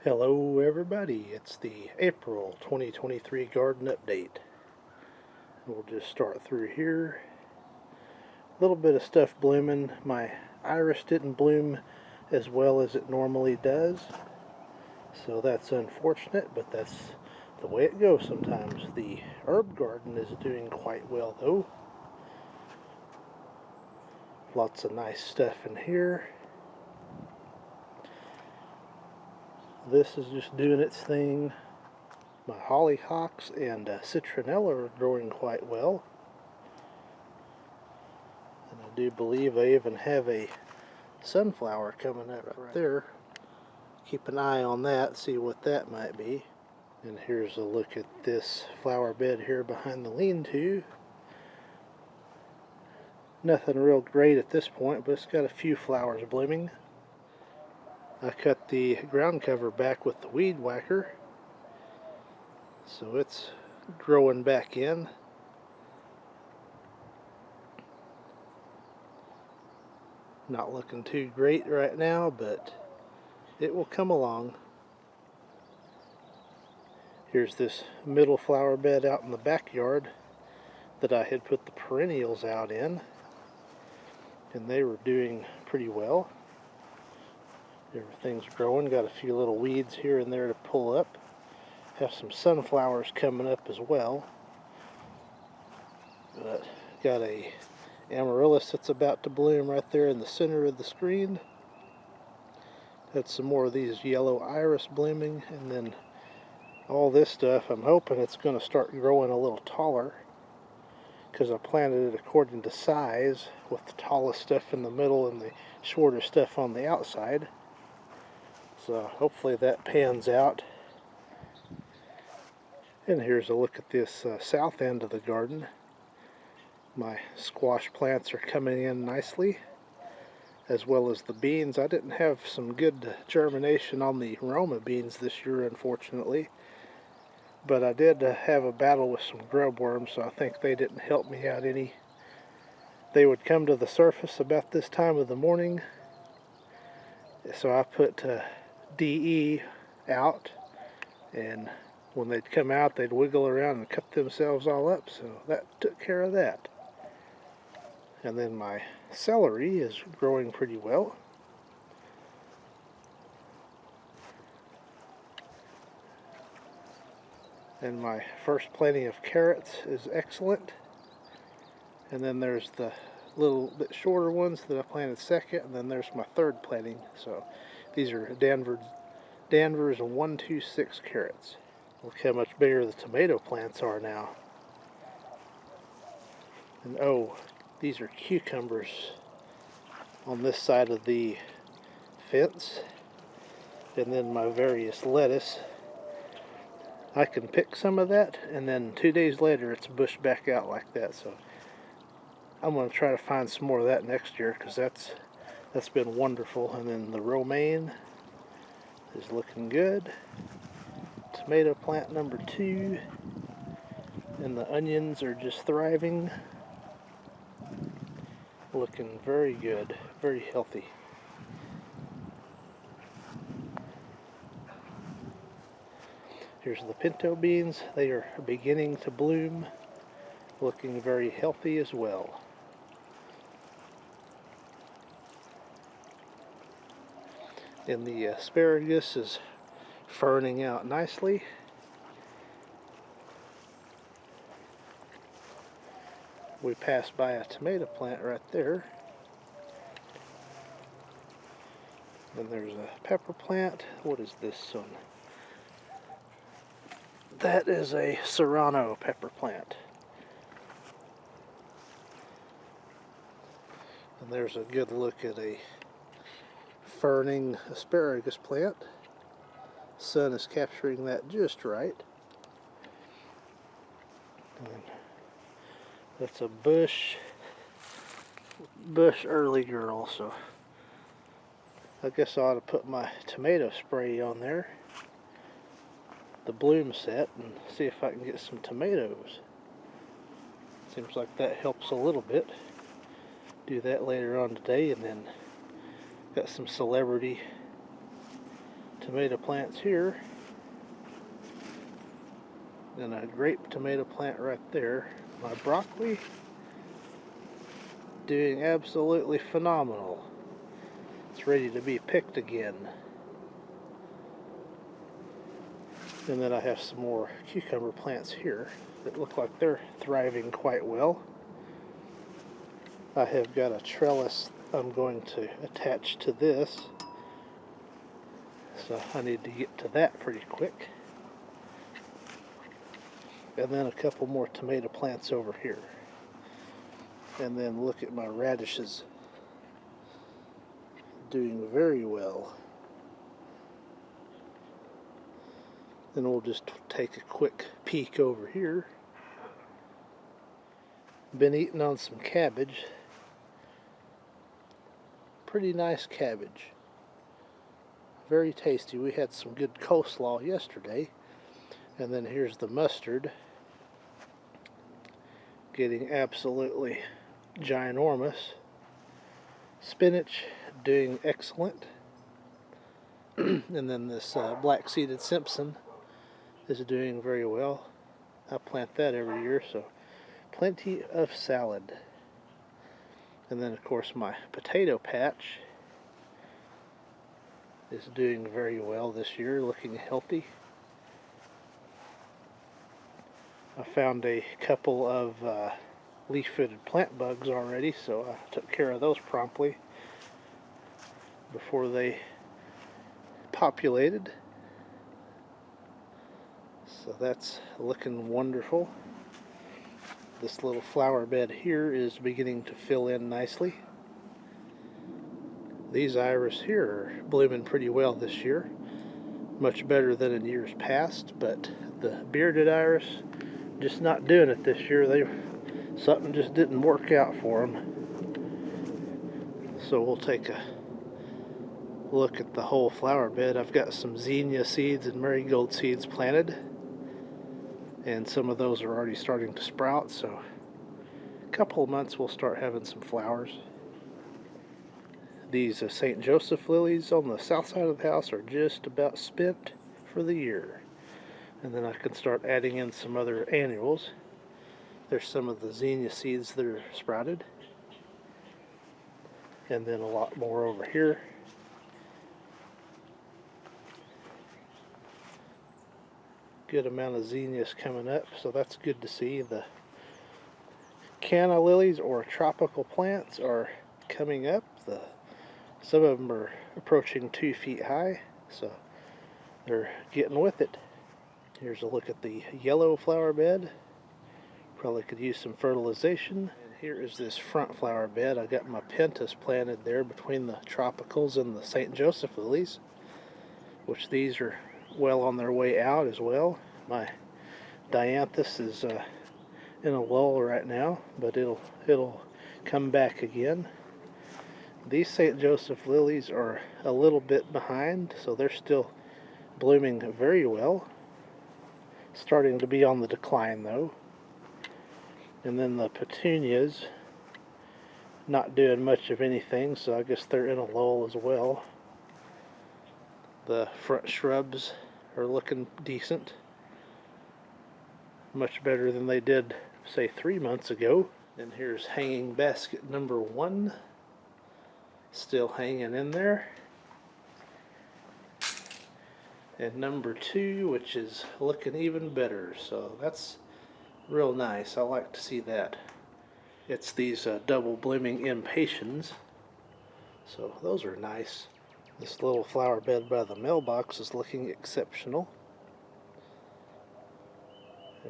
Hello everybody, it's the April 2023 garden update. We'll just start through here. A little bit of stuff blooming. My iris didn't bloom as well as it normally does, so that's unfortunate, but that's the way it goes sometimes. The herb garden is doing quite well though. Lots of nice stuff in here. This is just doing its thing. My hollyhocks and citronella are growing quite well. And I do believe I even have a sunflower coming up right there. Keep an eye on that, see what that might be. And here's a look at this flower bed here behind the lean-to. Nothing real great at this point, but it's got a few flowers blooming. I cut the ground cover back with the weed whacker, so it's growing back in. Not looking too great right now, but it will come along. Here's this middle flower bed out in the backyard that I had put the perennials out in, and they were doing pretty well. Everything's growing. Got a few little weeds here and there to pull up. Have some sunflowers coming up as well. But got a amaryllis that's about to bloom right there in the center of the screen. Had some more of these yellow iris blooming, and then all this stuff, I'm hoping it's going to start growing a little taller, because I planted it according to size, with the tallest stuff in the middle and the shorter stuff on the outside. So hopefully that pans out. And here's a look at this south end of the garden. My squash plants are coming in nicely, as well as the beans. I didn't have some good germination on the Roma beans this year, unfortunately, but I did have a battle with some grub worms, so I think they didn't help me out any. They would come to the surface about this time of the morning, so I put DE out, and when they'd come out they'd wiggle around and cut themselves all up, so that took care of that. And then my celery is growing pretty well. And my first planting of carrots is excellent. And then there's the little bit shorter ones that I planted second, and then there's my third planting. So these are Danvers 126 carrots. Look how much bigger the tomato plants are now. And oh, these are cucumbers on this side of the fence. And then my various lettuce. I can pick some of that, and then 2 days later it's bushed back out like that. So I'm going to try to find some more of that next year, because that's been wonderful. And then the romaine is looking good. Tomato plant number 2, and the onions are just thriving. Looking very good, very healthy. Here's the pinto beans. They are beginning to bloom, looking very healthy as well. And the asparagus is ferning out nicely. We passed by a tomato plant right there. And there's a pepper plant. What is this one? That is a serrano pepper plant. And there's a good look at a ferning asparagus plant. Sun is capturing that just right. And that's a bush early girl, so I guess I ought to put my tomato spray on there, the bloom set, and see if I can get some tomatoes. Seems like that helps a little bit. Do that later on today. And then got some celebrity tomato plants here, and a grape tomato plant right there. My broccoli doing absolutely phenomenal. It's ready to be picked again. And then I have some more cucumber plants here that look like they're thriving quite well. I have got a trellis I'm going to attach to this, so I need to get to that pretty quick. And then a couple more tomato plants over here. And then look at my radishes, doing very well. Then we'll just take a quick peek over here. Been eating on some cabbage. Pretty nice cabbage. Very tasty. We had some good coleslaw yesterday. And then here's the mustard. Getting absolutely ginormous. Spinach doing excellent. And then this black-seeded Simpson is doing very well. I plant that every year, so plenty of salad. And then of course my potato patch is doing very well this year, looking healthy. I found a couple of leaf-footed plant bugs already, so I took care of those promptly before they populated. So that's looking wonderful. This little flower bed here is beginning to fill in nicely. These iris here are blooming pretty well this year. Much better than in years past, but the bearded iris just not doing it this year. Something just didn't work out for them. So we'll take a look at the whole flower bed. I've got some zinnia seeds and marigold seeds planted, and some of those are already starting to sprout, so a couple of months we'll start having some flowers. These St. Joseph lilies on the south side of the house are just about spent for the year. And then I can start adding in some other annuals. There's some of the zinnia seeds that are sprouted. And then a lot more over here. Good amount of zinnias coming up, so that's good to see. The canna lilies, or tropical plants, are coming up. Some of them are approaching 2 feet high, so they're getting with it. Here's a look at the yellow flower bed. Probably could use some fertilization. And here is this front flower bed. I got my pentas planted there between the tropicals and the St. Joseph lilies, which these are well on their way out as well. My dianthus is in a lull right now, but it'll come back again. These St. Joseph lilies are a little bit behind, so they're still blooming very well. Starting to be on the decline though. And then the petunias, not doing much of anything, so I guess they're in a lull as well. The front shrubs are looking decent. Much better than they did, say, 3 months ago. And here's hanging basket number 1. Still hanging in there. And number 2, which is looking even better. So that's real nice. I like to see that. It's these double blooming impatiens. So those are nice. This little flower bed by the mailbox is looking exceptional.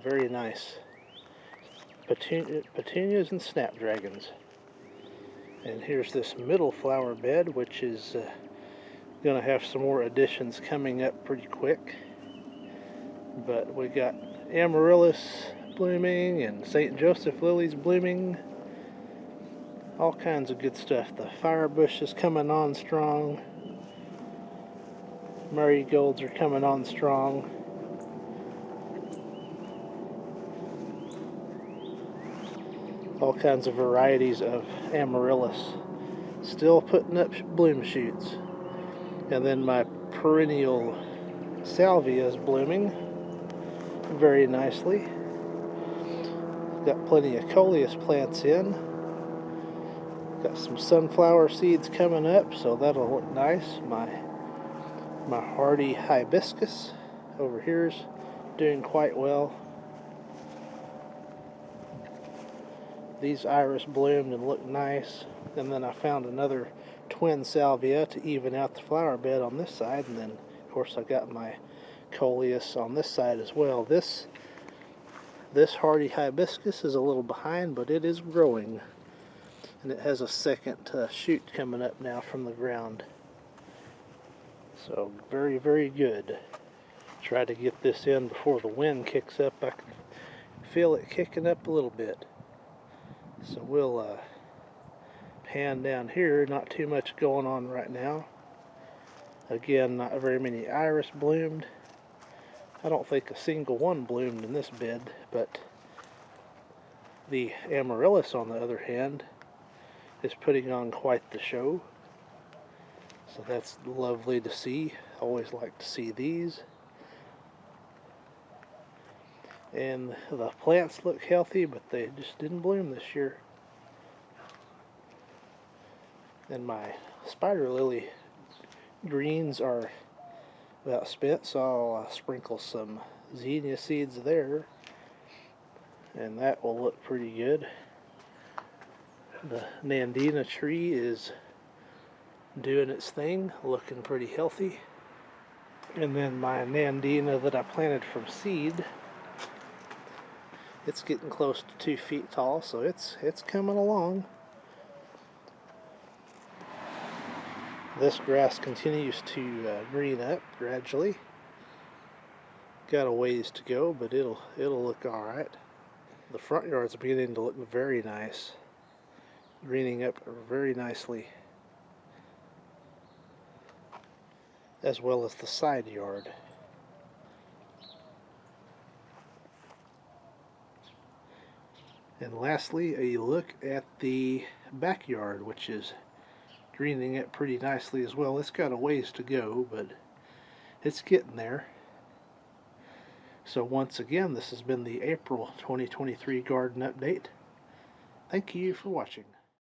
Very nice. Petunias and snapdragons. And here's this middle flower bed, which is going to have some more additions coming up pretty quick. But we got amaryllis blooming and St. Joseph lilies blooming. All kinds of good stuff. The firebush is coming on strong. Marigolds are coming on strong. All kinds of varieties of amaryllis still putting up bloom shoots. And then my perennial salvia is blooming very nicely. Got plenty of coleus plants in. Got some sunflower seeds coming up, so that'll look nice. My hardy hibiscus over here is doing quite well. These iris bloomed and looked nice, and then I found another twin salvia to even out the flower bed on this side, and then of course I got my coleus on this side as well. This hardy hibiscus is a little behind, but it is growing, and it has a second shoot coming up now from the ground. So very, very good. Try to get this in before the wind kicks up. I can feel it kicking up a little bit. So we'll pan down here. Not too much going on right now. Again, not very many iris bloomed. I don't think a single one bloomed in this bed, but the amaryllis, on the other hand, is putting on quite the show. So that's lovely to see. I always like to see these. And the plants look healthy, but they just didn't bloom this year. And my spider lily greens are about spent, so I'll sprinkle some zinnia seeds there, and that will look pretty good. The nandina tree is doing its thing, looking pretty healthy. And then my nandina that I planted from seed, it's getting close to 2 feet tall, so it's coming along. This grass continues to green up gradually. Got a ways to go, but it'll look all right. The front yard's beginning to look very nice, greening up very nicely, as well as the side yard. And lastly, a look at the backyard, which is greening up pretty nicely as well. It's got a ways to go, but it's getting there. So once again, this has been the April 2023 garden update. Thank you for watching.